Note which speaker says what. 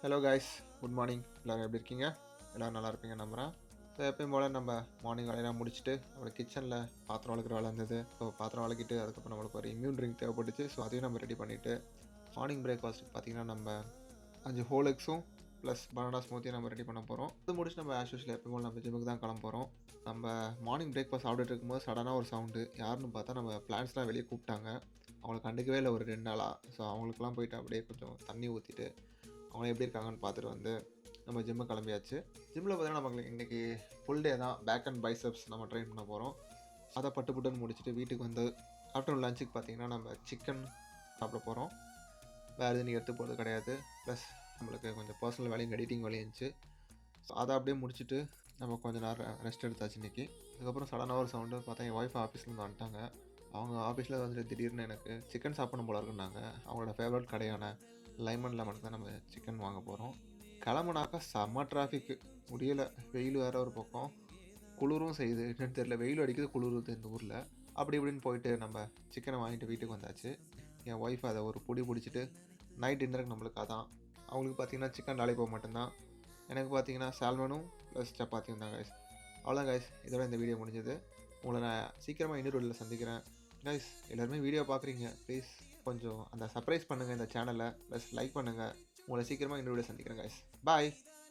Speaker 1: Hello guys, good morning. எல்லோரும் எப்படி இருக்கீங்க? எல்லோரும் நல்லா இருப்பீங்க நம்புகிறேன். ஸோ எப்பயும் போல் நம்ம மார்னிங் வேலையெல்லாம் முடிச்சுட்டு அப்புறம் கிச்சனில் பாத்திரம் வளர்க்குற வேலை இருந்தது. ஸோ பாத்திரம் வளர்க்கிட்டு அதுக்கப்புறம் நம்மளுக்கு ஒரு இம்யூன் ட்ரிங்க் தேவைப்பட்டுச்சு. ஸோ அதையும் நம்ம ரெடி பண்ணிவிட்டு மார்னிங் பிரேக்ஃபாஸ்ட்டுக்கு பார்த்திங்கன்னா நம்ம 5 ஹோல் எக்ஸும் ப்ளஸ் பனானா ஸ்மூத்தியும் நம்ம ரெடி பண்ண போகிறோம். அது முடிச்சு நம்ம ஆஸ் யூஷுவல் எப்பயும் போல் நம்ம ஜிம்முக்கு தான் கிளம்ப போகிறோம். நம்ம மார்னிங் பிரேக்ஃபாஸ்ட் சாப்பிட்டுட்டு இருக்கும்போது சடனாக ஒரு சவுண்டு யாருன்னு பார்த்தா நம்ம பிளான்ஸ்லாம் வெளியே கூப்பிட்டாங்க. அவங்கள கண்டுக்கவே இல்லை ஒரு 2 நாளாக. ஸோ அவங்களுக்குலாம் போயிட்டு அப்படியே கொஞ்சம் தண்ணி ஊற்றிட்டு அவங்க எப்படி இருக்காங்கன்னு பார்த்துட்டு வந்து நம்ம ஜிம்மு கிளம்பியாச்சு. ஜிம்மில் பார்த்தீங்கன்னா நமக்கு இன்றைக்கி ஃபுல் டே தான் பேக் அண்ட் பைசப்ஸ் நம்ம ட்ரெயின் பண்ண போகிறோம். அதை பட்டுன்னு முடிச்சுட்டு வீட்டுக்கு வந்து ஆஃப்டர்நூன் லஞ்சுக்கு பார்த்திங்கன்னா நம்ம சிக்கன் சாப்பிட போகிறோம். வேறு எதுவும் எடுத்து போகிறது கிடையாது. ப்ளஸ் நம்மளுக்கு கொஞ்சம் பர்சனல் வேலையும் எடிட்டிங் வேலையும் இருந்துச்சு. ஸோ அதை அப்படியே முடிச்சுட்டு நம்ம கொஞ்சம் நேரம் ரெஸ்ட் எடுத்தாச்சு இன்றைக்கி. அதுக்கப்புறம் சடனாக ஒரு சவுண்டு பார்த்தா என் ஒய்ஃப் ஆஃபீஸ்லேருந்து வந்துட்டாங்க. அவங்க ஆஃபீஸில் வந்துட்டு திடீர்னு எனக்கு சிக்கன் சாப்பிடணும் போல இருக்குன்னாங்க. அவங்களோட ஃபேவரட் கடையான லைமனில் மட்டும்தான் நம்ம சிக்கன் வாங்க போகிறோம். கிளம்புனாக்கா செம்ம டிராஃபிக்கு, முடியலை. வெயில் வேறு ஒரு பக்கம், குளிரும் செய்யுது. என்னென்னு தெரியல, வெயில் அடிக்குது குளிருது இந்த ஊரில். அப்படி இப்படின்னு போயிட்டு நம்ம சிக்கனை வாங்கிட்டு வீட்டுக்கு வந்தாச்சு. என் ஒய்ஃப் அதை ஒரு பிடிச்சிட்டு நைட் டின்னருக்கு நம்மளுக்கு அதான். அவங்களுக்கு பார்த்திங்கன்னா சிக்கன் லாலிபாப் மட்டும்தான். எனக்கு பார்த்திங்கன்னா சால்மனும் ப்ளஸ் சப்பாத்தியும் தான் கைஸ். அவ்வளோதான் கைஸ், இதோட இந்த வீடியோ முடிஞ்சது. உங்களை நான் சீக்கிரமாக இன்னொரு வீடியோவில் சந்திக்கிறேன். கைஸ் எல்லாருமே வீடியோ பார்க்குறீங்க, ப்ளீஸ் கொஞ்சம் அந்த சர்ப்ரைஸ் பண்ணுங்கள் இந்த சேனலை, ப்ளஸ் லைக் பண்ணுங்கள். உங்களை சீக்கிரமாக இன்னொரு வீடியோ சந்திக்கிறேன் கைஸ். பாய்.